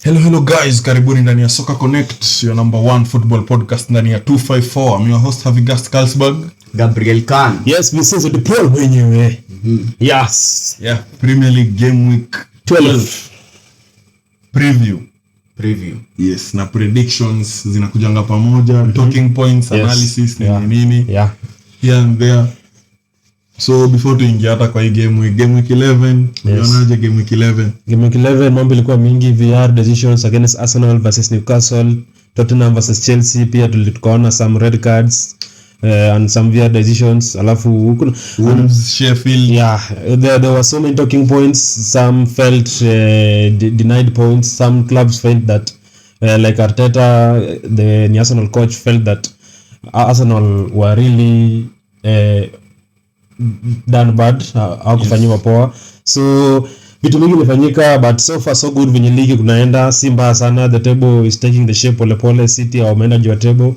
Hello guys, karibuni ndani ya Soccer Connect, your number one football podcast ndani ya 254. I'm your host Havigast Carlsberg. Gabriel Khan. Yes, we see the Paul mwenyewe. Yes. Yeah, Premier League game week 12 preview. Yes, na predictions zinakujanga pamoja, talking points, yes, analysis, nini. Yeah. Here and there. So before tuingia hata kwa hii game week 11, unaonaje game week 11? Game week 11 mambo ilikuwa mingi, VR decisions against Arsenal versus Newcastle, Tottenham versus Chelsea, pia tulikaona some red cards and some VR decisions. Alafu Sheffield. Yeah, there were so many talking points. Some felt denied points. Some clubs felt that like Arteta, the Arsenal coach, felt that Arsenal were really done bad, hawakufanyiwa poa. So vitu mingi imefanyika, but so far so good. Venye ligi kunaenda si mbaya sana, the table is taking the shape pole pole. City wameenda juu ya table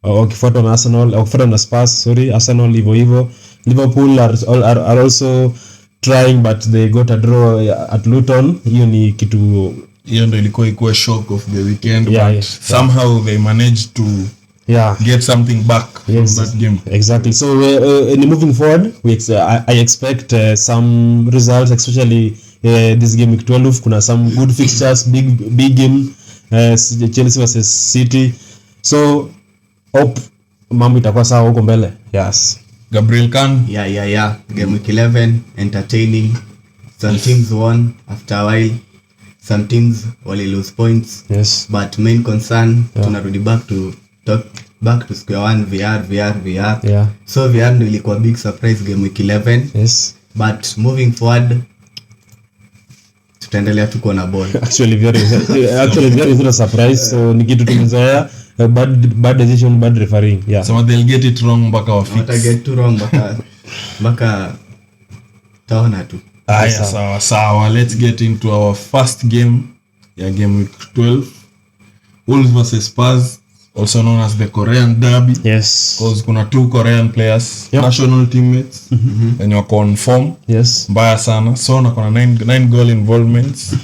wakifuatwa na Arsenal, wakifuatwa na Spurs, Arsenal hivyo. Liverpool are also trying, but they got a draw at Luton. Hiyo ni kitu, hiyo ndio ilikuwa shock of the weekend, yeah, but somehow they managed to get something back from that game. Exactly. So moving forward, I expect some results, especially this game week 12. Kuna some good fixtures, big game, Chelsea versus City. So hope mambo itakuwa sawa huko mbele. Yes. Gabriel Khan. Yeah. Game week 11 entertaining. Some teams won after a while. Some teams only lose points. Yes. But main concern, tunarudi back to square one. VR. Yeah. So VR ndio ilikuwa big surprise game week 11. Yes. But moving forward, tutaendelea tuko na ball. Actually very surprise. So ni kitu tumezoea. Bad decision, bad refereeing. Yeah. So they'll get it wrong mpaka wa fix. Wata get too wrong mpaka taona tu. Sawa. Let's get into our first game. Game week 12. Wolves versus Spurs, also known as the Korean derby. Yes. Because kuna two Korean players, national teammates, and you confirm. Yes. Mbaya sana. So na kuna 9 goal involvements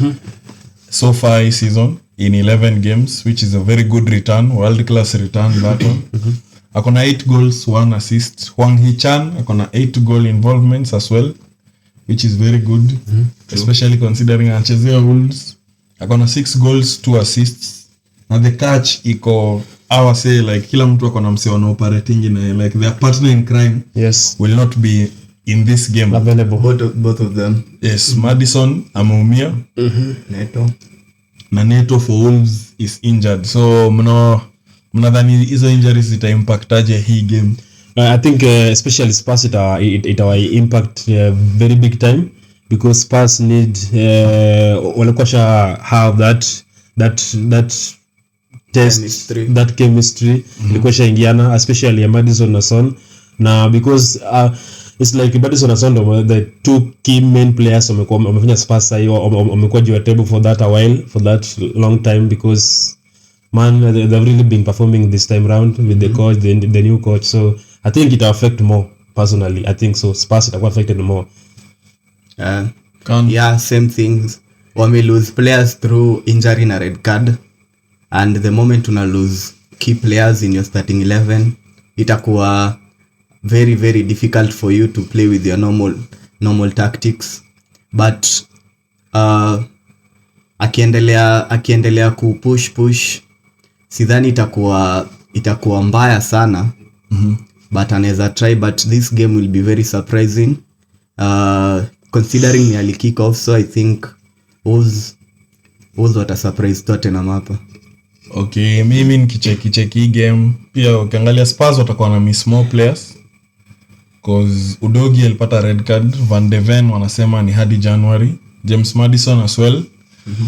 so far this season in 11 games, which is a very good return, world class return that one. Akona 8 goals, 1 assist. Hwang Hee-chan akona 8 goal involvements as well, which is very good, especially considering anachezea Wolves. Akona 6 goals, 2 assists. Na the catch iko say like kila mtu akona msee na operating in like their partner in crime. Yes. Will not be in this game. Available. Both of them. Yes, Maddison ameumia. Neto for Wolves is injured. So mnadhani hizo injuries zita impactaje hii game? I think especially Spurs it will impact very big time, because Spurs need walikuwa have that test, that chemistry ilikuwa shaingiana, especially ya Maddison na Son. Na because it's like Maddison na Son, the two key main players wamefanya Spurs wamekuwa juu ya table for that a while, for that long time, because they've really been performing this time round with the coach, the new coach. So I think it will affect more, personally. I think so. Spurs itakuwa affected more. Same things. Wame lose players through injury na red card, and the moment una lose key players in your starting 11, itakuwa very very difficult for you to play with your normal tactics. But akiendelea ku push, sidhani itakuwa mbaya sana. But anaweza try, but this game will be very surprising considering early kick off. So I think Wolves wata surprise Tottenham hapa. Okay, mimi nikicheki game pia, ukiangalia Spurs watakuwa na miss more players, cause Udogi alipata red card, Van de Ven wanasema ni hadi January, James Maddison as well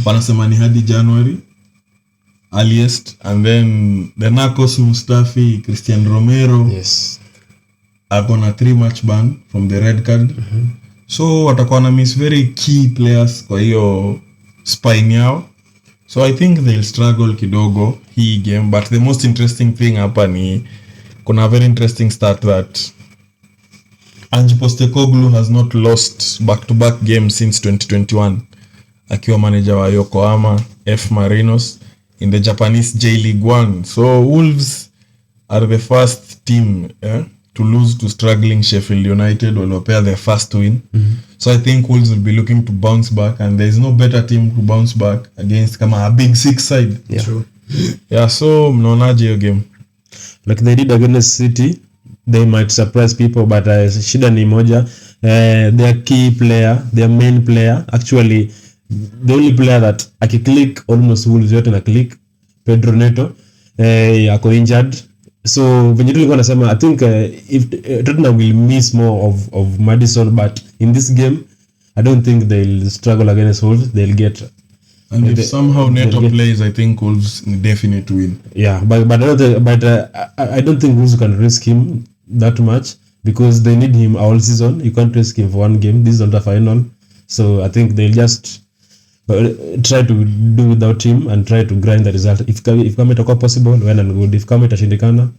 wanasema ni hadi January earliest, and then the Narcos Mustafi, Christian Romero, yes, akona 3 match ban from the red card. So watakuwa na miss very key players kwa hiyo spine yao. So I think they'll struggle kidogo hii game, but the most interesting thing hapa ni kuna very interesting start that Ange Postecoglou has not lost back-to-back games since 2021 akiwa manager wa Yokohama F Marinos in the Japanese J League 1. So Wolves are the first team to lose to struggling Sheffield United will appear their first win. So I think Wolves will be looking to bounce back, and there is no better team to bounce back against kama a big six side. Yeah. True. Yeah, so mnaonaje hiyo game? Like they did against City, they might surprise people, but shida ni moja. Their key player, their main player, actually the only player that akiclick almost Wolves yote na click, Pedro Neto, ako injured. So venye tulikuwa nasema, I think if Tottenham will miss more of Maddison, but in this game I don't think they'll struggle against Wolves. They'll get, And if somehow Neto plays, I think Wolves definite win. yeah, but I don't think Wolves can risk him that much because they need him all season. You can't risk him for one game. This is not a final, so I think they'll just try to do without him and try to grind the result. If kama itakuwa possible, well and good. If kama itashindikana,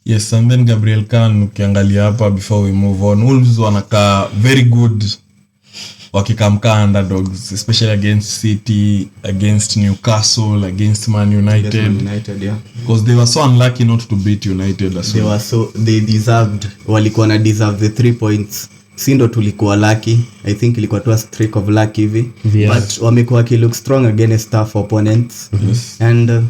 Yes, and then Gabriel Khan ukiangalia hapa before we move on, Wolves wanakaa very good wakikamka underdogs, especially against City, against Newcastle, against Man United, United, yeah. because they were so unlucky not to beat United as They well. were so walikuwa na deserve the 3 points. Si ndo tulikuwa lucky. I think ilikuwa tu a streak of luck hivi. Yes. But wamekuwa look strong against tough opponents. Yes. And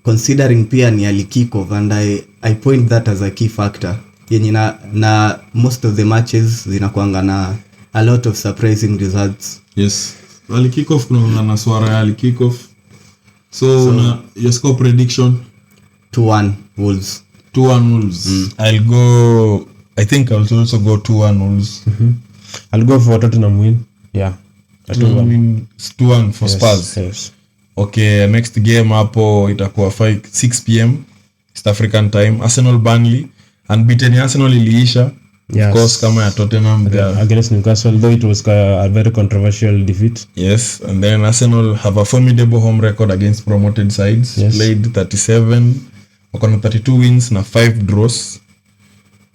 considering pia ni alikikof, and I point that as a key factor. Yenye na most of the matches zinakuanga na a lot of surprising results. Yes. Ali kickoff kuna na swara ya ali kickoff. So your score prediction 2-1 Wolves. 2-1 Wolves. I think I'll also go 2-1 Wolves. I'll go for Tottenham win. Yeah. 2-1 for Spurs. Yes. Okay, next game hapo itakuwa 6 p.m. East African time. Arsenal Burnley. Unbeaten Arsenal iliisha. Yes. Of course kama ya Tottenham Against Newcastle, though it was a very controversial defeat. Yes, and then Arsenal have a formidable home record against promoted sides. Yes. Played 37, wako na 32 wins na 5 draws.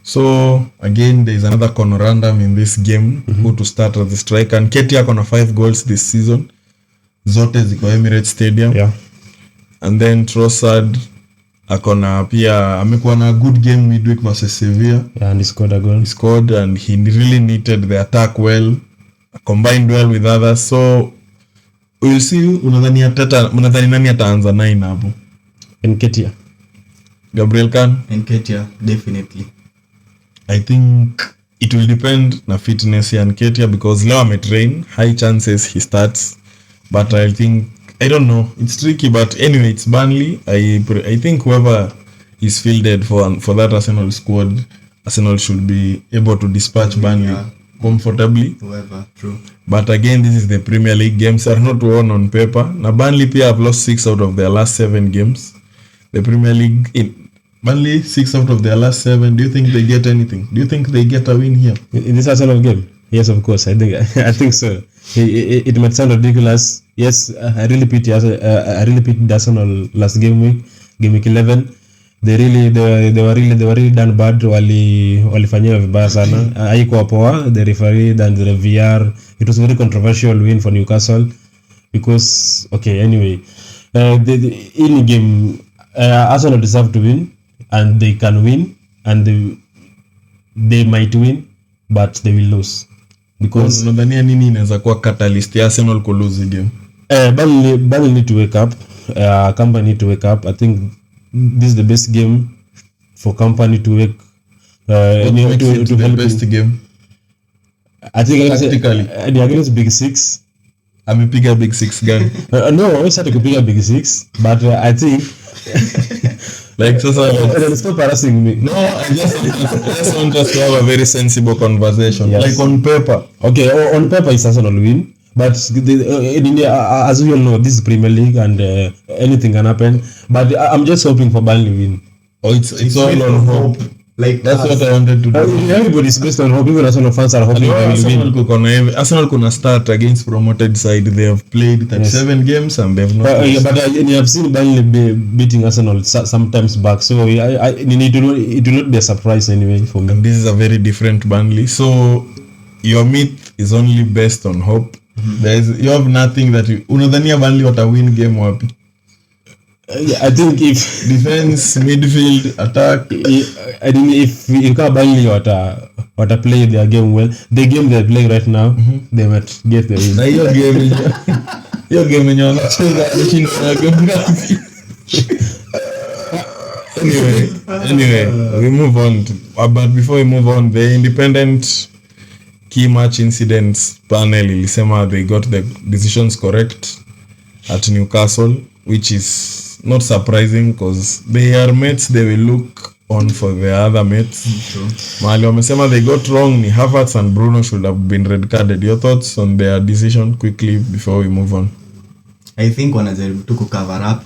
So again there is another conundrum in this game, who to start as the striker. And Nketiah ako na 5 goals this season. Zote ziko Emirates Stadium. Yeah. And then Trossard akona pia amekuwa na good game midweek versus Sevilla. Yeah, and he scored a goal. He scored and he really knitted the attack well, combined well with others. So we'll see. Unadhani nani ataanza 9 hapo? Nketiah. Gabriel Khan? Nketiah, definitely. I think it will depend na fitness ya Nketiah, because leo ametrain, high chances he starts, but I don't know, it's tricky. But anyway, it's Burnley. I think whoever is fielded for that Arsenal squad, Arsenal should be able to dispatch Burnley comfortably. Whoever, true. But again, this is the Premier League. Games are not won on paper. Na Burnley pia have lost 6 out of their last 7 games. The Premier League, Burnley 6 out of their last 7. Do you think they get anything? Do you think they get a win here? In this Arsenal game? Yes, of course. I think so. It might sound ridiculous. Yes, I really pity Arsenal last game week 11. They were really done bad. Walifanyia vibaya sana. Haikuwa poa. The referee and the VR. It was a very controversial win for Newcastle because anyway, in game Arsenal deserve to win, and they can win, and they might win, but they will lose. Because unadhania nini inaweza kuwa catalyst ya Arsenal ku lose game? Burnley need to wake up. Company need to wake up. I think this is the best game for Company to wake to the best game. I think Tactically. Against Big Six. Amepiga Big Six gani? No, I started to pick a Big Six, but I think like sasa stop harassing me. No, I just want us to have a very sensible conversation. Yes. Like on paper. Okay, on paper it's Arsenal win, but as we all know, this is Premier League and anything can happen. But I'm just hoping for Burnley win. Oh, it's all on hope. Like that's what I wanted to do. Everybody's based on hope. Even Arsenal fans are hoping they will win. Arsenal kuna start against promoted side. They have played 37 games and they've not. But you have seen Burnley beating Arsenal sometimes back, so it will not be a surprise anyway for me. And this is a very different Burnley. So your myth is only based on hope. You have nothing that unadhania Burnley win game wapi? I think if Defense, midfield, attack. I think if Burnley wata play their game well, the game they're playing right now, they might get the win. Na hiyo game yenye wanacheza ameshinda game ngapi? Anyway, we move on. But before we move on, the independent key match incidents panel ilisema they got the decisions correct at Newcastle, which is not surprising because they are mates. They will look on for the other mates. Mahali wamesema they got wrong ni Havertz and Bruno should have been red carded. Your thoughts on their decision quickly before we move on? I think wanajaribu tu cover up.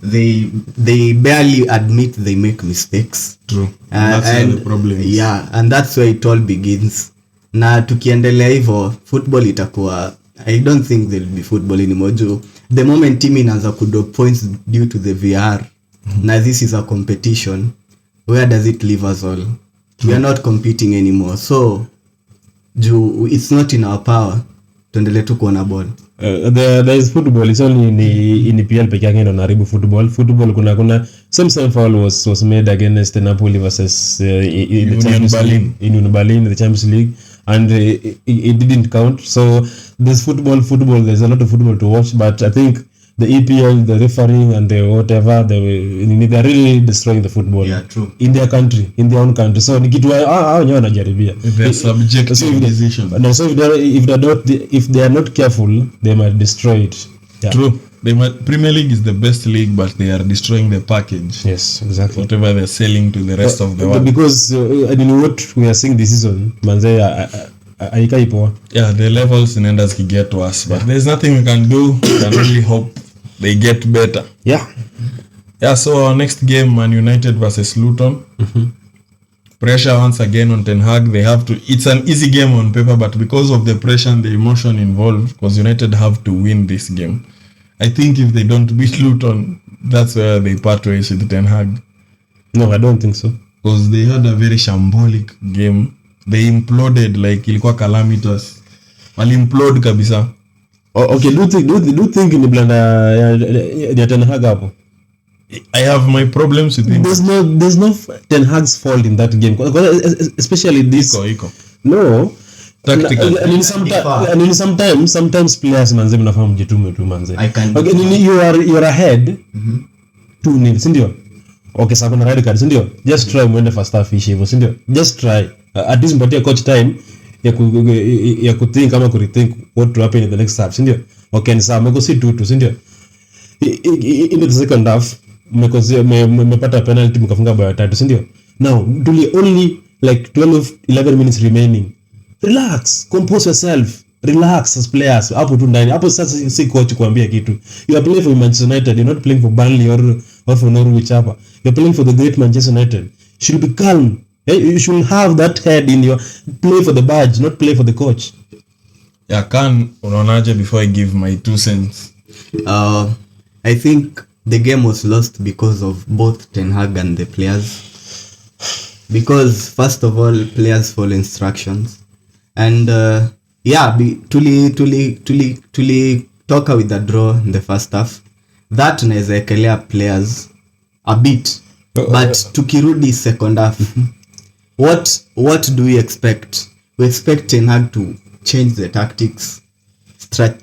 They barely admit they make mistakes. True. That's where the problem is. Yeah, and that's where it all begins. Na tukiendelea hivyo football itakuwa, I don't think there will be football anymore. The moment team inaanza kudrop points due to the VR, na this is a competition, where does it leave us all? We are not competing anymore. So it's not in our power tuendelee tu kuona ball. There is football. It's only in EPL peke yake ndo naribu football. Football kuna same foul was made against Napoli versus in Union Berlin, the Champions League, and it didn't count. So there's football. There's a lot of football to watch, but I think the EPL, the refereeing and the whatever, they're really destroying the football. Yeah, true. In their country, in their own country. So ni kitu wenyewe wanajaribia. They're subject to decision. So if they are not careful, they might destroy it. Yeah. True. Premier League is the best league, but they are destroying the package. Yes, exactly. Whatever they're selling to the rest of the world. Because I mean, what we are seeing this season, manze, haikai poa. Yeah, the levels in enders can get worse, but there's nothing we can do. We can only hope they get better. Yeah. Yeah, so our next game, Man United versus Luton. Pressure once again on Ten Hag. It's an easy game on paper, but because of the pressure and the emotion involved, because United have to win this game. I think if they don't beat Luton, that's where they part ways with Ten Hag. No, I don't think so. Because they had a very shambolic game. They imploded like ilikuwa calamitous. Wali implode kabisa. Okay, do you think ni blanda ya Ten Hag hapo? I have my problems with him. There's no Ten Hag's fault in that game, especially this. Iko. No. Tactical. Sometimes players manze mnafahamu jitume tu manze. Okay, you are ahead 2-0, si ndio? Okay, sasa kuna red card, si ndio? Just try muende first half ishi hivyo, si ndio? Just try. At least mpatie coach time ya kuthink kama kurethink what to happen in the next half, si ndio? Okay, ni sawa, mko si 2-2, si ndio? In the second half mmepata penalty mkafunga bao 3, si ndio? Now, only like 11 minutes remaining. Relax, compose yourself, relax as players. Hapo tu ndani, hapo sasa si coach kuambia kitu. You are playing for Manchester United, you're not playing for Burnley or for Norwich hapa. You're playing for the great Manchester United. You should be calm. You should have that head in your play for the badge, not play for the coach. Yeah, unaonaje before I give my 2 cents? I think the game was lost because of both Ten Hag and the players. Because first of all, players follow instructions. And tuli toka with the draw in the first half. That naweza ekelea players a bit. But tukirudi second half, what do we expect? We expect Ten Hag to change the tactics,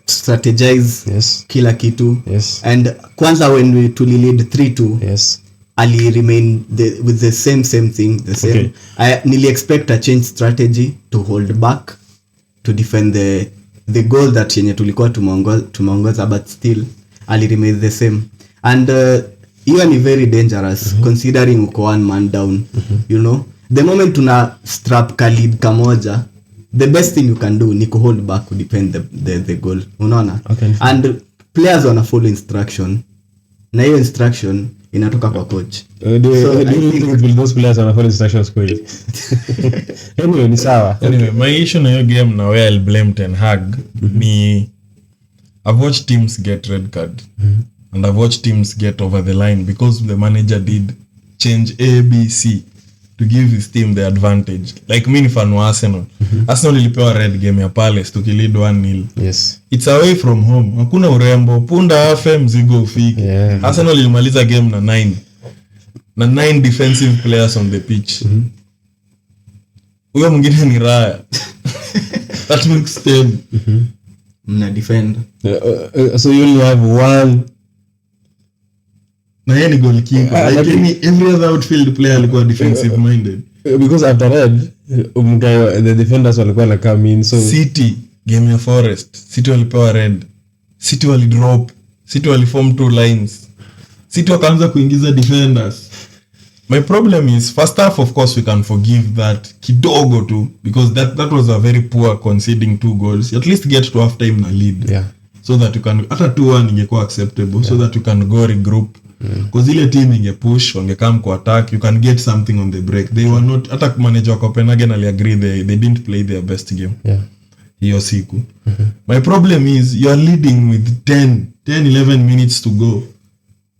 strategize, yes, kila kitu. Yes. And kwanza when we lead 3-2, yes, Ali remain with the same thing, the same. Okay. I nearly expect a change strategy to hold back, to defend the goal that yenye tulikuwa tumeongoza, but still Ali remain the same. And even very dangerous considering uko one man down. You know, the moment tuna strap Khalid kamoja, the best thing you can do ni hold back to defend the goal. Unaona? Okay. And players wana follow instruction. Na hiyo instruction inatoka kwa coach. Do you think those players wana follow instructions kweli? Anyway, ni sawa. Anyway, my issue na hiyo game na where I'll blame Ten Hag ni I've watched teams get red card. And I've watched teams get over the line because the manager did change A, B, C to give his team the advantage. Like me ni fan wa Arsenal. Arsenal ilipewa red game ya Palace tukilid 1-0. Yes. It's away from home. Hakuna urembo. Punda afe mzigo ufike. Yeah. Arsenal ilimaliza game na 9 defensive players on the pitch. Huyo mwingine ni Raya. That makes 10. Mna defend. So you only have one. Na yeye ni goalkeeper. Lakini every other outfield player alikuwa defensive minded. Because after red, the defenders walikuwa na come in. So City game ya Forest. City walipewa red. City walidrop. City waliform 2 lines. City wakaanza kuingiza defenders. My problem is first half, of course we can forgive that kidogo tu, because that was a very poor conceding 2 goals. At least get to half time na lead. Yeah. So that you can hata 2-1 ingekuwa acceptable, so that you can go regroup. Because ile team ingepush, wangekam ku attack, you can get something on the break. They were not, hata manager wa Copenhagen agree they didn't play their best game. Yeah. Hiyo siku. My problem is you are leading with 10-11 minutes to go.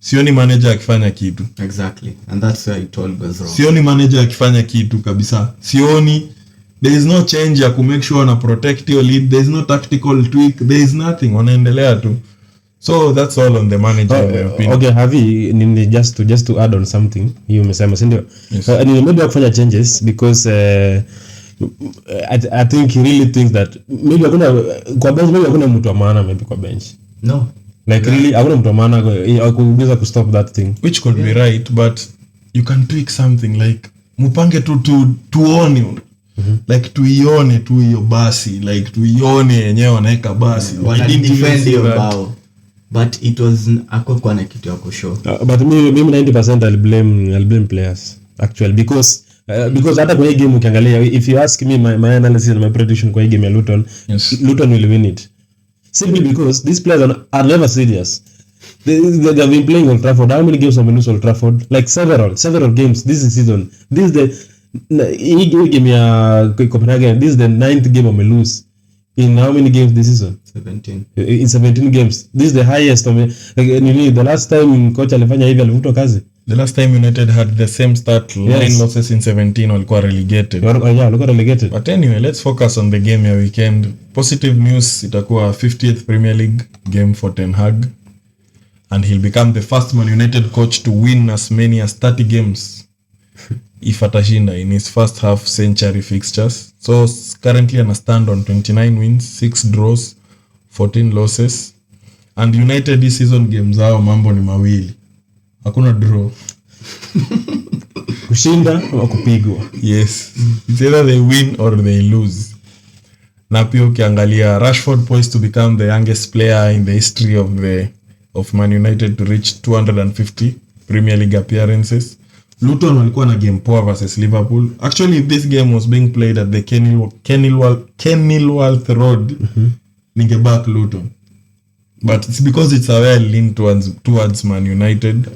Sioni manager akifanya kitu. Exactly. And that's where it all goes wrong. Sioni manager akifanya kitu kabisa. Sioni. There is no change ya make sure na protect your lead. There is no tactical tweak. There is nothing. Wanaendelea tu. So that's all on the manager in my opinion. Okay, Havi, just to add on something you umesema, si ndio? Yes. Maybe kufanya changes because I think he really thinks that maybe hakuna mtu wa maana maybe kwa bench. No. Like really hakuna mtu wa maana kuweza ku stop that thing. Which could be right, but you can tweak something like mupange tuone. Like tuione tu hiyo basi, like tuione yenyewe wanaeka basi. Wana defend hiyo bao. But it was kwa na kitu ya kushow. But mimi 90% I'll blame players actually because hata kwa hii game ukiangalia, if you ask me my analysis and my prediction kwa hii game ya Luton, yes, Luton will win it. Simply because these players are never serious. They have been playing Old Trafford. How many games have been lose Old Trafford? Like several games this season. This is the game ya Copenhagen. This is the 9th game of lose in how many games this season? 17. In 17 games. This is the highest of the last time coach alifanya hivi alivutwa kazi. The last time United had the same start, 9 losses in 17, walikuwa relegated. Walikuwa relegated. But anyway, let's focus on the game ya weekend. Positive news, itakuwa 50th Premier League game for Ten Hag. And he'll become the first Man United coach to win as many as 30 games if atashinda in his first half century fixtures. So currently ana stand on 29 wins, 6 draws, 14 losses. And United this season games zao mambo ni mawili. Hakuna draw. Kushinda au kupigwa. Yes. It's either they win or they lose. Na pia ukiangalia Rashford poised to become the youngest player in the history of Man United to reach 250 Premier League appearances. Luton walikuwa na game poor versus Liverpool. Actually, if this game was being played at the Kenilworth Road, ningeback Luton. But it's because it's a well lean towards Man United.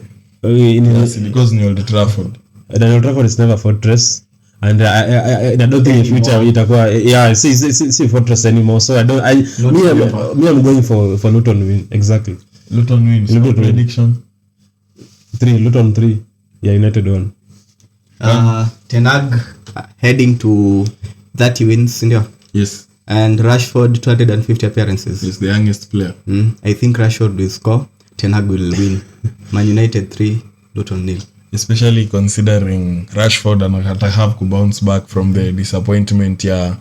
Yes, because ni Old Trafford. And Old Trafford is never fortress. And I don't think in future itakuwa see fortress anymore. So I'm going for Luton win. Exactly. Luton wins. Luton prediction 3. Luton 3. Yeah, United 1. Ten Hag heading to 30 wins, ndio. Yes. And Rashford 250 appearances. He's the youngest player. I think Rashford will score. Ten Hag will win. Man United 3, Luton 0. Especially considering Rashford and have to bounce back from the disappointment the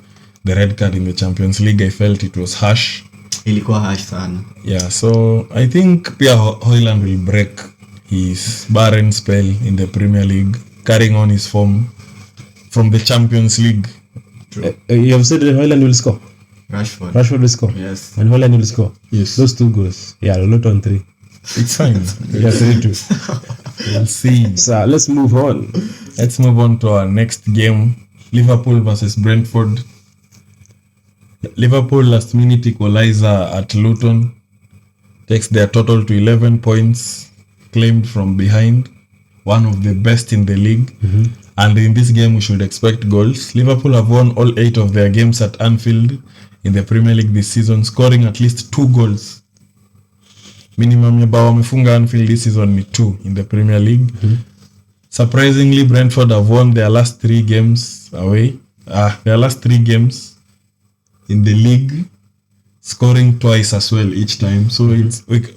red card in the Champions League. I felt it was harsh. Ilikuwa harsh sana. Yeah, so I think Pia Højlund will break his barren spell in the Premier League, carrying on his form from the Champions League. You have said that Højlund will score. Rashford will score. Yes. And Højlund will score. Yes. Those 2 goals. Yeah, Luton 3. It's fine. Yeah, 3-2. We'll see. So let's move on. Let's move on to our next game. Liverpool versus Brentford. Liverpool last minute equalizer at Luton takes their total to 11 points claimed from behind, one of the best in the league. And in this game we should expect goals. Liverpool have won all 8 of their games at Anfield in the Premier League this season, scoring at least 2 goals. Minimum ya bao wamefunga Anfield this season ni 2 in the Premier League. surprisingly Brentford have won their last 3 games away. Their last 3 games in the league, scoring twice as well each time. So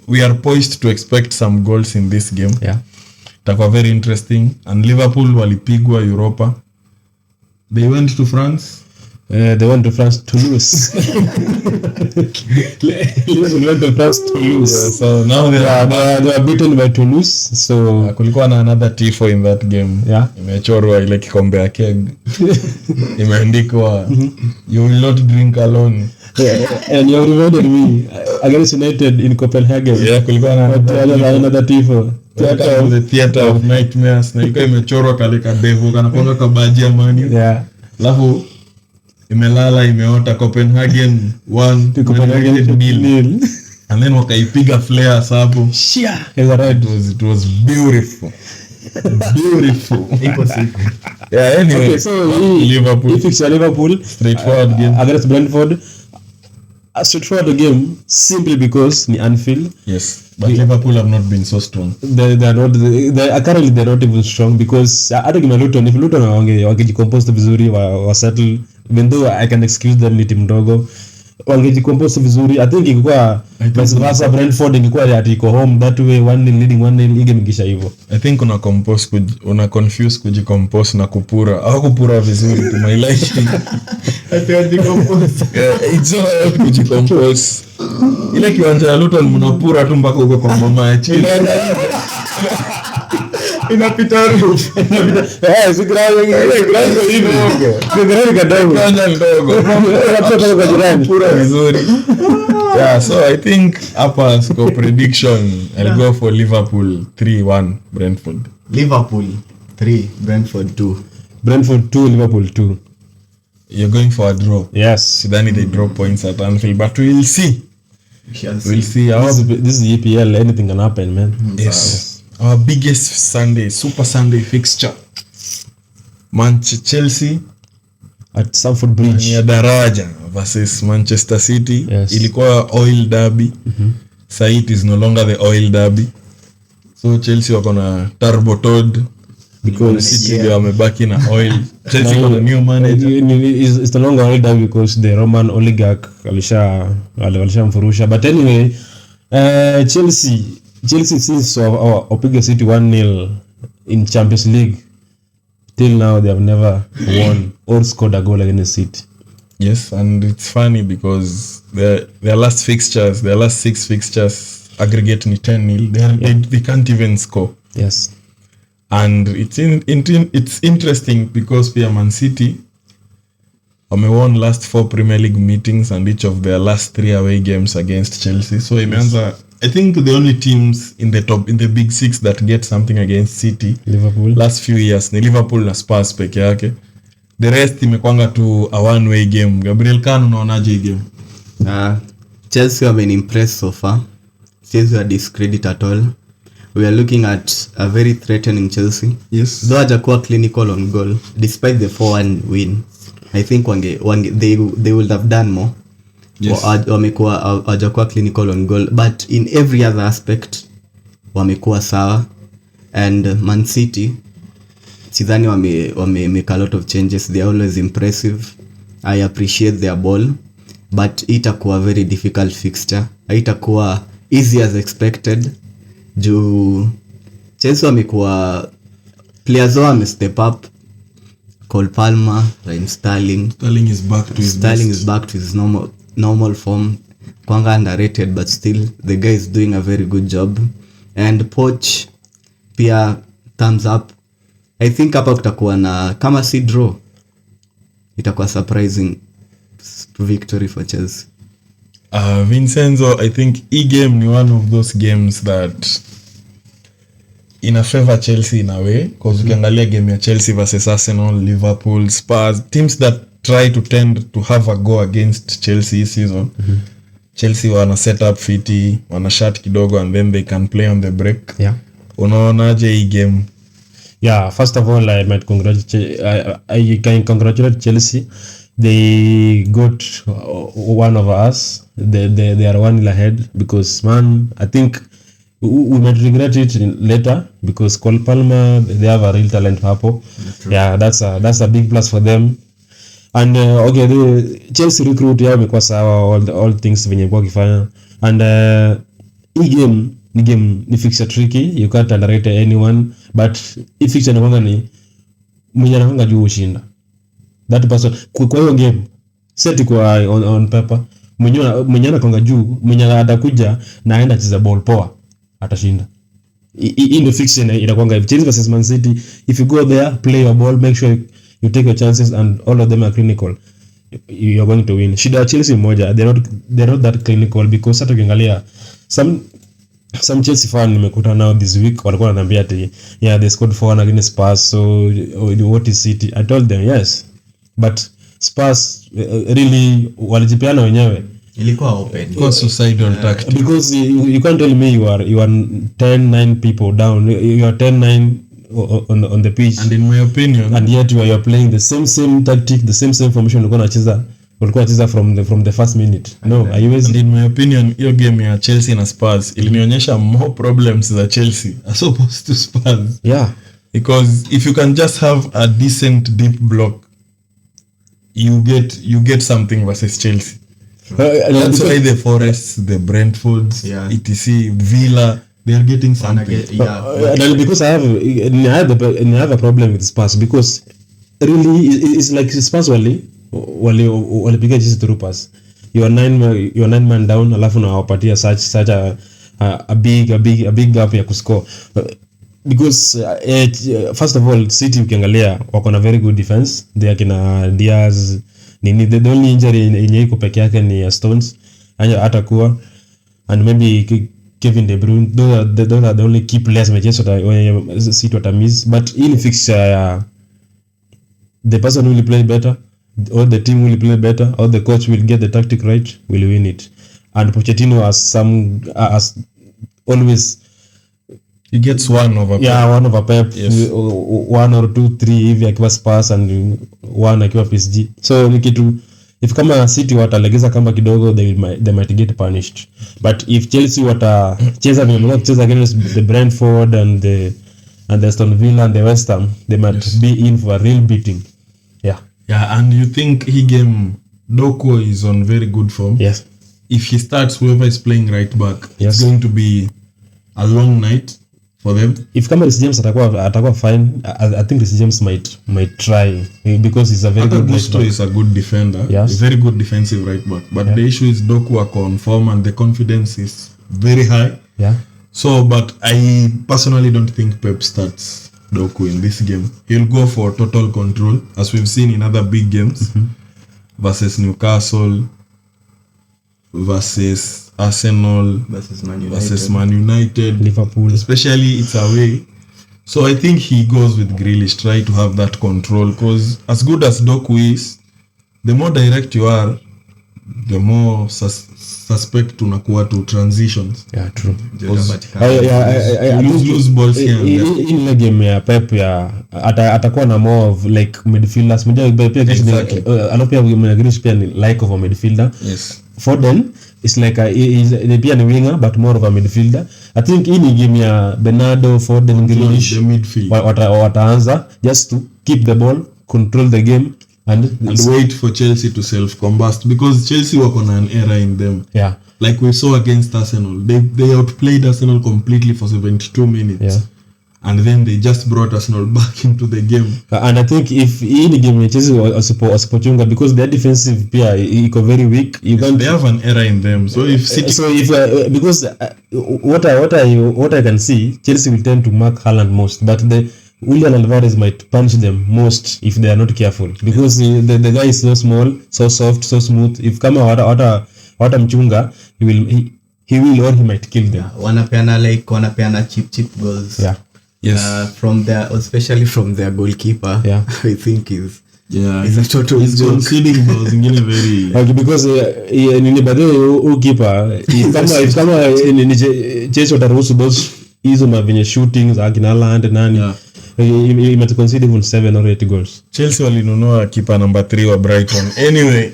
we are poised to expect some goals in this game. Yeah. Itakuwa very interesting. And Liverpool walipigwa Europa. They went to France. They went to France to lose. Liverpool went to France to lose. Yeah, so now they were beaten by Toulouse. So kulikuwa na another tifo in that game. Yeah. Imechorwa ile kikombe ya keg. Imeandikwa you will not drink alone. And you reminded me against United in Copenhagen. Yeah, kulikuwa na another tifo. The theater of nightmares. Na ilikuwa imechorwa kale kadevu kanakonga kabaji ya mani. Yeah. Alafu imelala imeota Copenhagen 1 Copenhagen 0. and then wakaipiga flares hapo. It was beautiful. Yeah, anyway. Okay, so Liverpool. Liverpool Straightforward game. against Brentford. A straightforward game simply because ni Anfield. Yes, but Liverpool have not been so strong. They are not. Currently they're not even strong because hata kama Luton, if Luton wangejicompose vizuri wa settle, even though I can excuse them, ni timu ndogo, wangejicompose vizuri, I think ingekuwa vice versa. Brentford ingekuwa ati iko home that way 1-0 leading 1-0 game ingisha hivyo. I think una confuse kujicompose na kupura au kupura vizuri to my liking. It's so hard kujicompose. Ile kiwanja ya Luton mnapura tu mpaka uko kwa mama ya chini. Inapita roof. Sigrani kadogo. Kiwanja ndogo. Kwa jirani. Pura vizuri. Yeah, so I think upper score prediction, I'll go for Liverpool 3-1 Brentford. Liverpool 3, Brentford 2. Brentford 2, Liverpool 2. You're going for a draw. Yes. Sidhani they drop points at Anfield, but we'll see. We'll see. This is EPL, anything can happen, man. Yes. Our biggest Sunday, Super Sunday fixture. Chelsea At Stamford Bridge. ya daraja versus Manchester City. Yes. Ilikuwa oil derby. Sasa it is no longer the oil derby. So Chelsea wako na turbo toad because City they wamebaki na oil. Chelsea got a new manager. It's no longer oil derby because the Roman oligarch alishamfurusha. But anyway, Chelsea since wapiga City 1-0 in Champions League, till now they have never won or scored a goal against City. Yes, and it's funny because their last 6 fixtures aggregate ni 10-0. They can't even score. Yes. And it's interesting because pia Man City won last 4 Premier League meetings and each of their last 3 away games against Chelsea. So imeanza, I think the only teams in the big 6 that get something against City Liverpool last few years ni Liverpool na Spurs peke yake. The rest imekwanga tu a one way game. Gabriel Khan, unaonaje hii game? Chelsea have been impressed so far. Chelsea are discredit at all. We are looking at a very threatening Chelsea. Yes. Though hajakuwa clinical on goal, despite the 4-1 win, I think they would have done more. Yes. Wamekuwa hajakuwa clinical on goal, but in every other aspect wamekuwa sawa. And Man City, sidhani wame make a lot of changes. They are always impressive. I appreciate their ball, but itakuwa very difficult fixture. Itakuwa easy as expected. Juu Chelsea wamekuwa players wao wame step up. Cole Palmer, Raheem Sterling is back to his is back to his normal form. Kwanga underrated, but still the guy is doing a very good job. And Poch pia thumbs up. I think hapa kutakuwa na kama si draw, itakuwa surprising victory for Chelsea. Vincenzo, I think hii game ni one of those games that ina favor Chelsea in a way, because ukiangalia game ya Chelsea versus Arsenal, Liverpool, Spurs, teams that try to tend to have a go against Chelsea this season. Chelsea wana set up fiti, wana shut kidogo and then they can play on the break. Yeah. Unaonaje hii game? Yeah, first of all, I can congratulate Chelsea. They got one over us. They are 1-0 ahead because, man, I think we might regret it later because Cole Palmer, they have a real talent hapo. Yeah, that's a big plus for them. And okay, the Chelsea recruit yao imekuwa sawa, all things venye kwa kifanya. And hii game ni fixture tricky, you can't underrate anyone, but hii fixture inakwanga ni mwenye anakwanga juu ushinda. That person kwa hiyo game set kwa on paper, mwenye anakwanga juu, mwenye atakuja na aenda cheza ball poa atashinda. In the fixture inakwanga Chelsea versus Man City, if you go there, play your ball, make sure you take your chances and all of them are clinical, you are going to win. Shida Chelsea moja, they're not that clinical because hata ukiangalia some Chelsea fan nimekuta nao this week walikuwa wananiambia ati yeah they scored 4 against Spurs, so what is City? I told them yes, but Spurs really walijipeana wenyewe, ilikuwa open because suicidal tactic, because you can't tell me you are 10-9 people down, you are 10-9 on the pitch, and in my opinion, and yet you are playing the same tactic, the same formation ulikuwa unacheza from the first minute. No, and in my opinion hiyo game ya Chelsea na Spurs ilinionyesha more problems za Chelsea as opposed to Spurs. Yeah, because if you can just have a decent deep block, you get something versus Chelsea. That's why the Forests, the Brentfords, etc, Villa, they are getting something. Because I have a problem with Spurs because really it's like Spurs walipiga Chelsea through pass. You are 9 man down, alafu na wapatia such a big gap ya kuscore. Because first of all City ukiangalia wako na very good defense, they are kina Diaz, the only injury yenye iko peke yake ni Stones atakuwa, and maybe Kevin De Bruyne. Those are the only key players Manchester City watamiss. But in fixture the person will play better, or the team will play better, or the coach will get the tactic right, will win it. And Pochettino as always, he gets one over Pep, yes. 1 or 2 3 hivi akiwa Spurs and 1 akiwa PSG. So ni kitu, if kama City watalegeza kamba kidogo, they might get punished. But if Chelsea watacheza against the Brentford and the Aston Villa and the West Ham, they might be in for a real beating. Yeah, and you think he game Doku is on very good form. Yes. If he starts, whoever is playing right back, yes, it's going to be a long night for them. If kama Reece James atakuwa fine, I think Reece James might try because he's a very good Gusto is a good defender, yes, a very good defensive right back. But the issue is Doku ako on form and the confidence is very high. Yeah. So, but I personally don't think Pep starts Doku in this game. He'll go for total control, as we've seen in other big games, versus Newcastle, versus Arsenal, versus Man United, Liverpool. Especially it's away. So I think he goes with Grealish, try to have that control, because as good as Doku is, the more direct you are, the more suspect unakuwa to transitions. Yeah, true. I lose balls here and there. In the game ya Pep ya atakuwa na more of like midfielders. Mmoja pia exactly. Anopia Grealish pia ni like of a midfielder. Yes. Foden is like they pia ni winger but more of a midfielder. I think in game ya Bernardo, Foden, Grealish, the midfield wataanza just to keep the ball, control the game and wait for Chelsea to self-combust, because Chelsea were on an error in them. Yeah. Like we saw against Arsenal. They outplayed Arsenal completely for 72 minutes. Yeah. And then they just brought Arsenal back into the game. And I think if in game Chelsea wasipochunga, because their defensive pia iko very weak, They have an error in them. So if City because what I can see, Chelsea will tend to mark Haaland most, but Julian Alvarez might punish them most if they are not careful, because the guy is so small, so soft, so smooth. If kama wata mchunga, he will or he might kill them. Wanapeana cheap goals. Yeah. Yes. Especially from their goalkeeper. Yeah. I think is a total conceding goals ingine very okay, because nini bado keeper if kama Chelsea wataruhusu those hizo mavenye shootings akina Haaland nani, he might concede even 7 or 8 goals. Chelsea walinunua keeper number 3 wa Brighton. Anyway.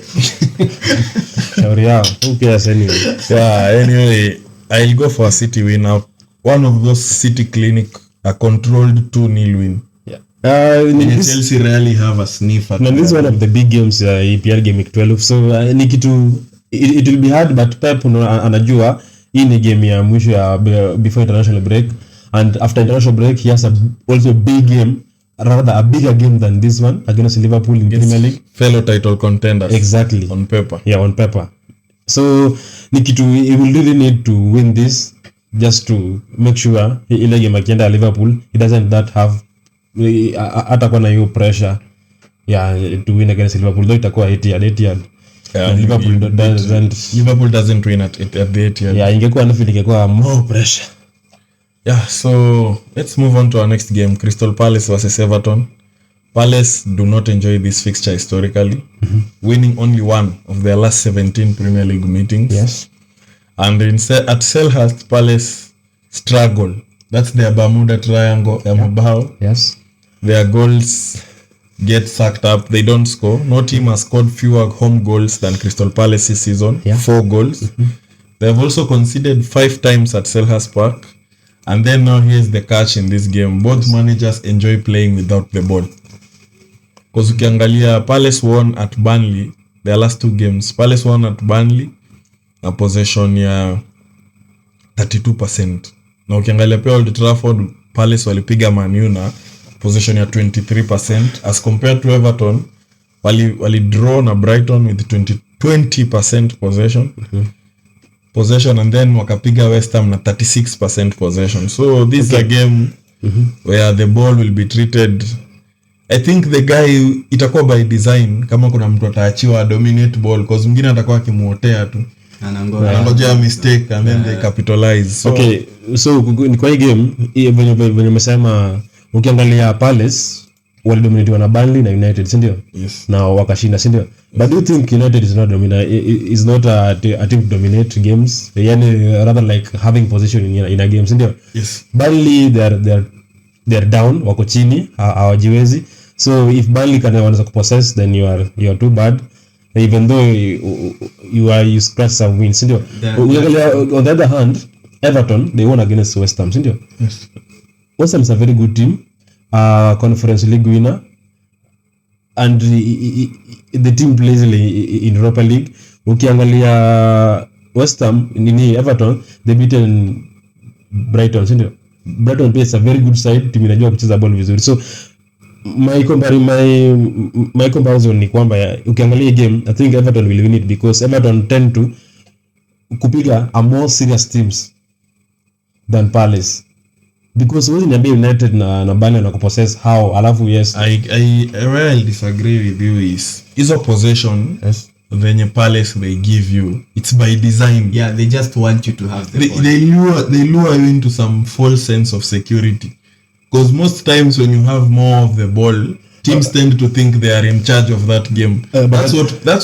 Shauri yao. Who cares anyway? Yeah, anyway, I'll go for a City win out. one of those City Clinic a controlled 2-0 win. Chelsea rarely have a sniff at this one of the big games EPL game week 12, so ni kitu it will be hard, but Pep anajua hii ni game ya mwisho ya before international break, and after international break he has also a big game, rather a bigger game than this one against Liverpool in Premier League, fellow title contenders. Exactly, on paper. Yeah, on paper. So ni kitu he will really need to win this just to make sure ile game akienda Liverpool he doesn't that have atakuwa na hiyo pressure to win against Liverpool, though itakuwa Etihad. Liverpool doesn't win at the Etihad. Ingekuwa nafili ingekuwa more pressure. So let's move on to our next game, Crystal Palace versus Everton. Palace do not enjoy this fixture historically, winning only one of their last 17 Premier League meetings. Yes. And at Selhurst, Palace struggle. That's their Bermuda Triangle, mabao. Yes. Their goals get sucked up. They don't score. No team has scored fewer home goals than Crystal Palace this season. 4 goals. They have also conceded 5 times at Selhurst Park. And then now here's the catch in this game. Both managers enjoy playing without the ball. Because ukiangalia Palace won at Burnley their last 2 games. Palace won at Burnley a possession ya 32%. Na ukiangalia pia Old Trafford, Palace walipiga Man U na possession ya 23%, as compared to Everton wali draw na Brighton with 20% possession. Possession, and then wakapiga West Ham na 36% possession. So this is a game where the ball will be treated. I think the guy itakuwa by design, kama kuna mtu ataachiwa dominate ball, because mwingine atakuwa akimuotea tu. Anangoja mistake and then they capitalize. So kwa hii game venye umesema, ukiangalia Palace walidominate na Burnley na United, si ndio? Yes. Na wakashinda, si ndio? But do you think United is not a team to dominate games? Yani rather like having position in a game, si ndio? Yes. Burnley they're down, wako chini, hawajiwezi. So if Burnley wanaweza kupossess, then you are too bad. Even though you scratch some wins, si ndio? On the other hand, Everton they won against West Ham, si ndio? Yes. West Ham is a very good team, Conference League winner, and the team plays in Europa League. Ukiangalia West Ham nini Everton, they beaten Brighton, si ndio? Brighton plays a very good side, team inajua kucheza ball vizuri. So my comparison ni kwamba ukiangalia game, I think Everton will win it, because Everton tend to kupiga a more serious teams than Palace. Because when you United na Burnley na kupossess how, alafu yes, I really disagree with you is hizo possession venye Palace they give you, it's by design. Yeah, they just want you to have the ball. They lure you into some false sense of security, because most times when you have more of the ball, teams tend to think they are in charge of that game. That's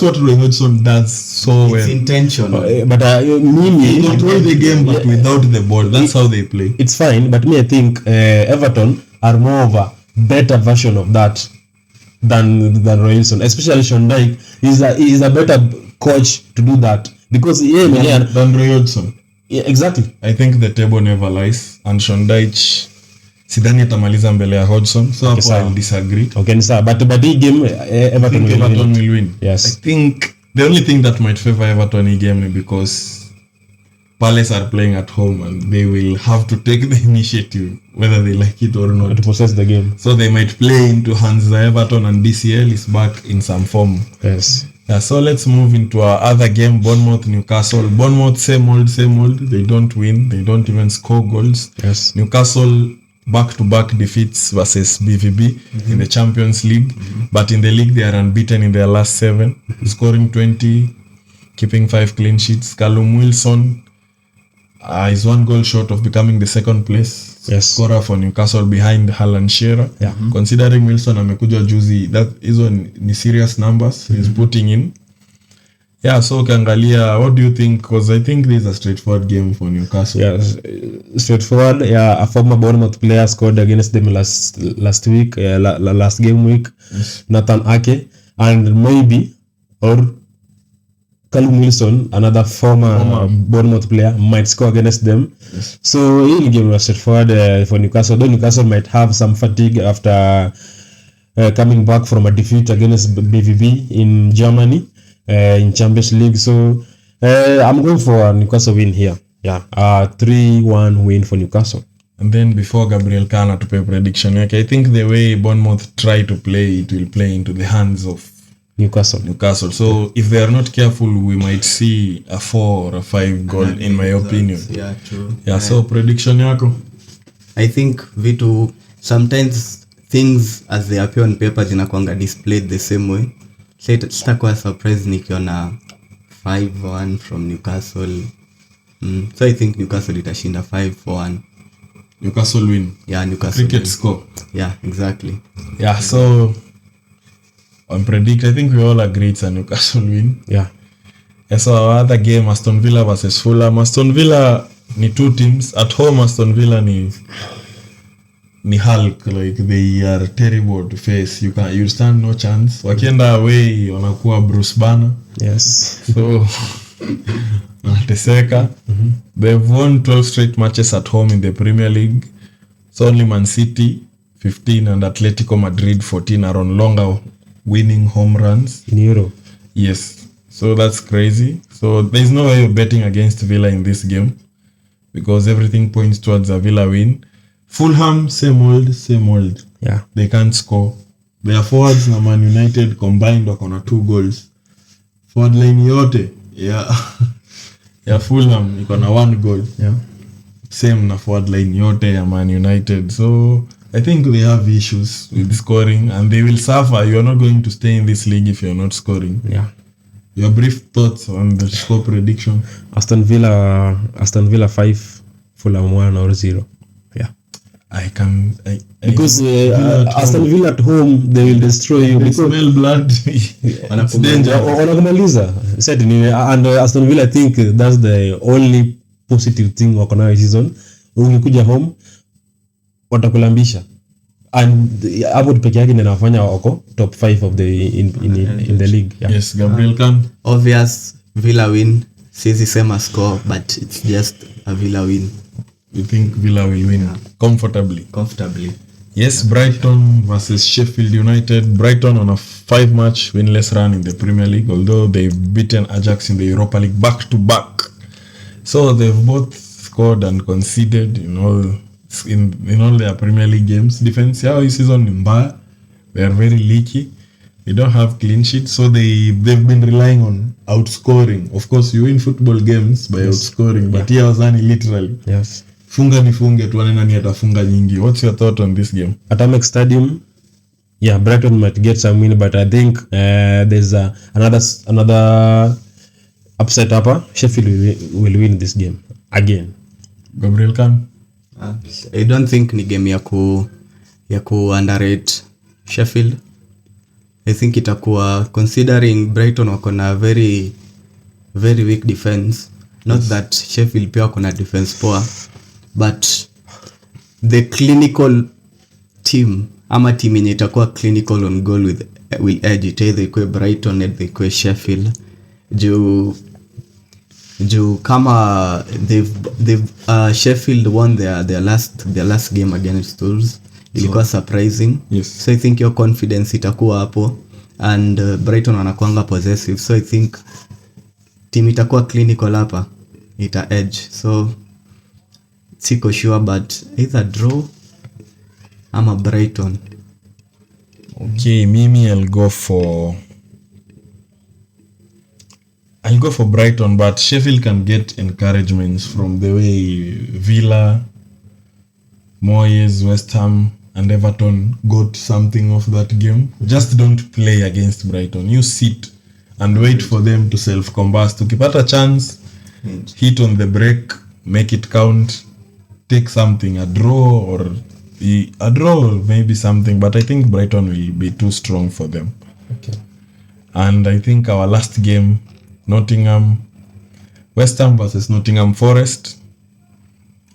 what Roy Hodgson does so well. It's intentional. But they control the game, but without the ball. That's how they play. It's fine, but I think Everton are more of a better version of that than Roy Hodgson. Especially Sean Dyche is a better coach to do that, because than Roy Hodgson. Yeah, exactly. I think the table never lies, and Sean Dyche sidhani atamaliza mbele ya Hodgson, so hapo I'll disagree. Okay, ni sawa, but hii game Everton will win. Yes. I think the only thing that might favor Everton in game is because Palace are playing at home and they will have to take the initiative whether they like it or not to possess the game. So they might play into hands Everton, and DCL is back in some form. Yes. Yeah, so let's move into our other game, Bournemouth Newcastle. Bournemouth same old. They don't win. They don't even score goals. Yes. Newcastle back-to-back defeats versus BVB in the Champions League, but in the league they are unbeaten in their last 7, scoring 20, keeping 5 clean sheets. Callum Wilson is 1 goal short of becoming the second place scorer for Newcastle behind Haaland Shearer. Yeah. Considering Wilson amekuja juzi, that hizo ni serious numbers he's putting in. Yeah, so ukiangalia, what do you think? Because I think this is a straightforward game for Newcastle. Yeah, straightforward. Yeah, a former Bournemouth player scored against them last week, last game week. Yes. Nathan Ake, and maybe or Callum Wilson, another former Bournemouth player, might score against them. Yes. So hii game was straightforward for Newcastle. Though Newcastle might have some fatigue after coming back from a defeat against BVB in Germany in Champions League. So I'm going for a Newcastle win here. Yeah, 3-1 win for Newcastle. And then before Gabriel Kana to pay prediction yake, I think the way Bournemouth try to play, it will play into the hands of Newcastle. So if they are not careful, we might see a 4 or a 5 goal in my opinion. Yeah, true. Yeah, so prediction yako? I think vitu sometimes things as they appear on paper zinakuanga displayed the same way. So sitakuwa surprised nikiona 5-1 from Newcastle. So I think Newcastle itashinda 5-1. Newcastle win. Yeah, Newcastle Cricket win. score. Yeah, exactly. Yeah, so on predict, I think we all agree it's a Newcastle win. Yeah. So our other game, Aston Villa versus Fulham. Aston Villa ni two teams. At home, Aston Villa ni Hulk, like they are terrible to face. You stand no chance. Wakienda away wanakuwa Bruce Banner. Yes. So wanateseka. They've won 12 straight matches at home in the Premier League. So only Man City 15 and Atletico Madrid 14 are on longer winning home runs In Euro. Yes, so that's crazy. So there's no way of betting against Villa in this game because everything points towards a Villa win. Fulham, same old. Yeah. They can't score. Their forwards na Man United combined wako na 2 goals. Forward line yote ya Fulham iko na 1 goal. Yeah. Same na forward line yote ya Man United. So I think they have issues with scoring and they will suffer. You are not going to stay in this league if you are not scoring. Yeah. Your brief thoughts on the score prediction? Aston Villa 5, Fulham 1 or 0. Yeah. Because Aston Villa at home they will destroy you. They smell blood. It's danger. Wanakumaliza. Said and Aston Villa, I think that's the only positive thing wako nayo season. Ukikuja home watakulambisha. And hapo peke yake ndio anafanya wako top 5 of the in the league. Yeah. Yes, Gabriel Khan. Obvious Villa win. Sizi sema score, but it's just a Villa win. You think Villa will win comfortably? Yes, Brighton versus Sheffield United. Brighton on a 5-match winless run in the Premier League, although they've beaten Ajax in the Europa League back to back. So they've both scored and conceded in all their Premier League games. Defense yao this season ni mbaya. They are very leaky. They don't have clean sheets, so they've been relying on outscoring. Of course, you win football games by outscoring, but here wasani literally. Yes. Funga nifunge tuone nani atafunga nyingi. What's your thought on this game? At Amex Stadium, yeah, Brighton might get some win, but I think there's another upset upper. Sheffield will win this game again. Gabriel Khan? I don't think ni game ya ku underrate Sheffield. I think itakuwa, considering Brighton wako na very very weak defense. Not that Sheffield pia wako na defense poa, but the clinical team ama team yenye itakuwa clinical on goal will edge it, either ikwe Brighton either ikwe Sheffield. Juu kama they've Sheffield won their last game against Wolves. Ilikuwa surprising. Yes. So I think your confidence itakuwa hapo, and Brighton wanakuanga possessive, so I think team itakuwa clinical hapa, ita edge. So siko sure, but either draw ama Brighton. Okay, mimi I'll go for Brighton, but Sheffield can get encouragements from the way Villa, Moyes, West Ham and Everton got something of that game. Just don't play against Brighton. You sit and wait for them to self-combust. Ukipata chance, hit on the break, make it count, take something, a draw or maybe something, but I think Brighton will be too strong for them. Okay. And I think our last game, West Ham versus Nottingham Forest.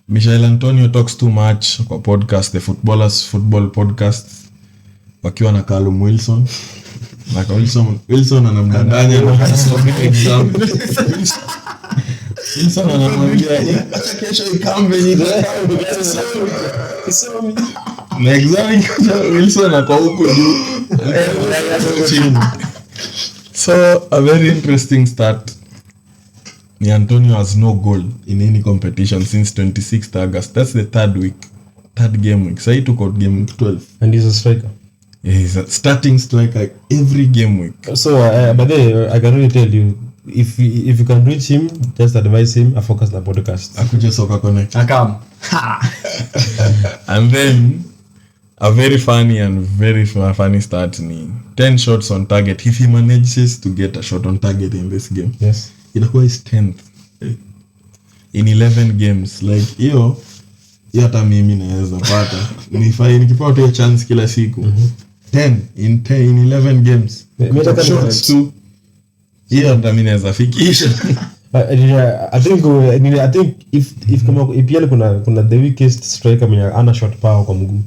Michael Antonio talks too much kwa podcast, the Football podcast, wakiwa na Callum Wilson. Like Wilson anamdanganya na kusomea exam. Wilson anamwambia acha kesho ikambe na exam Wilson ako huko juu. So a very interesting start. Ni Antonio has no goal in any competition since 26th August. That's the third game week. Sai tuko game 12. And he's a striker. Yeah, he's a starting striker every game week. So but then I can really tell you, if you can reach him, just advise him a focus na podcast. Akuje Soka Connect. Akam. And then a very funny start ni 10 shots on target. If he manages to get a shot on target in this game, Yes. itakuwa his 10th in 11 games. Like hiyo hata mimi naweza pata. Nikipata hiyo chance kila siku. 10 in 11 games. Shots tu. Hiyo hata mimi naweza fikisha. I think if kama EPL kuna the weakest striker mwenye ana shot power kwa mguu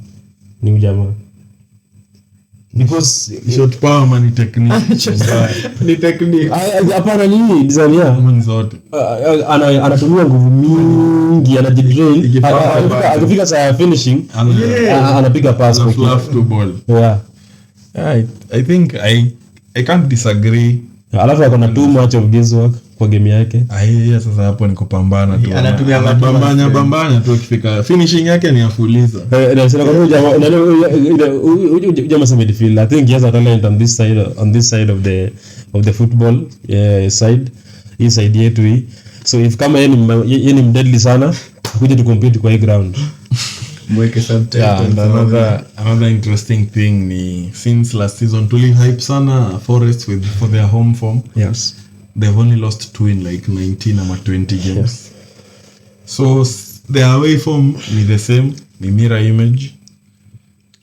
ni ujamaa, because Shot power man technique. Ni technique. hapana nini design ya Kama zote. anatumia nguvu mingi, anajidrain, akifika saa finishing anapiga pass A fluff to ball. yeah. I think I can't disagree. Alafu akona too much of guesswork kwa game yake. Yeye sasa hapo ni kupambana tu. Anatumia bambanya tu akifika finishing yake ni afuliza. Na sasa kwa jamaa sema midfield, I think he has a talent on this side of the football side, hii side yetu hii. So if kama yeye ni deadly sana, kuja to compete kwa hii ground. Mweke subtitle. Yeah, and another interesting thing ni since last season tuli hype sana Forest for their home form. Yes. They've only lost 2 in like 19 or 20 games. Yes. So their away form ni the same, ni mirror image.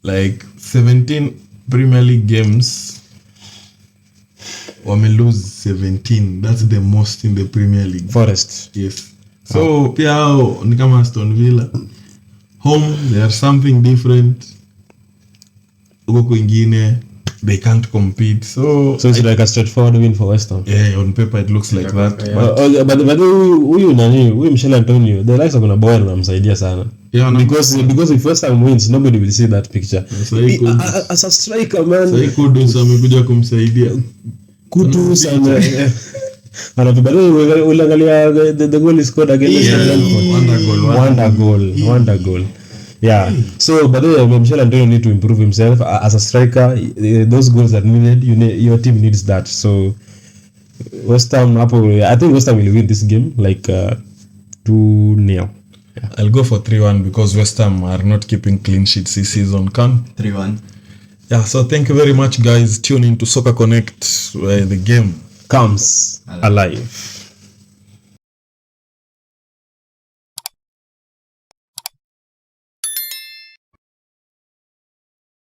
Like 17 Premier League games, wame lose 17. That's the most in the Premier League. Forest. Yes. So pia hao ni kama Aston Villa. Home, they are something different. Huko kwingine they can't compete. So it's like a straightforward win for West Ham. Yeah, on paper it looks like that. Yeah. But huyu Michel Antonio, the likes are gonna boil na msaidia sana. Yeah, no. Because if West Ham wins, nobody will see that picture. So As a striker, man. So Kudus amekuja kumsaidia. Kudus anapibali ulangalia the goal is scored against Wonder goal. Yeah. So but Michel Antonio need to improve himself as a striker. Those goals are needed. Your team needs that. So West Ham, I think West Ham will win this game like 2-0. Yeah. I'll go for 3-1 because West Ham are not keeping clean sheets this season. 3-1. Yeah, so thank you very much guys. Tune in to Soccer Connect where the game comes alive.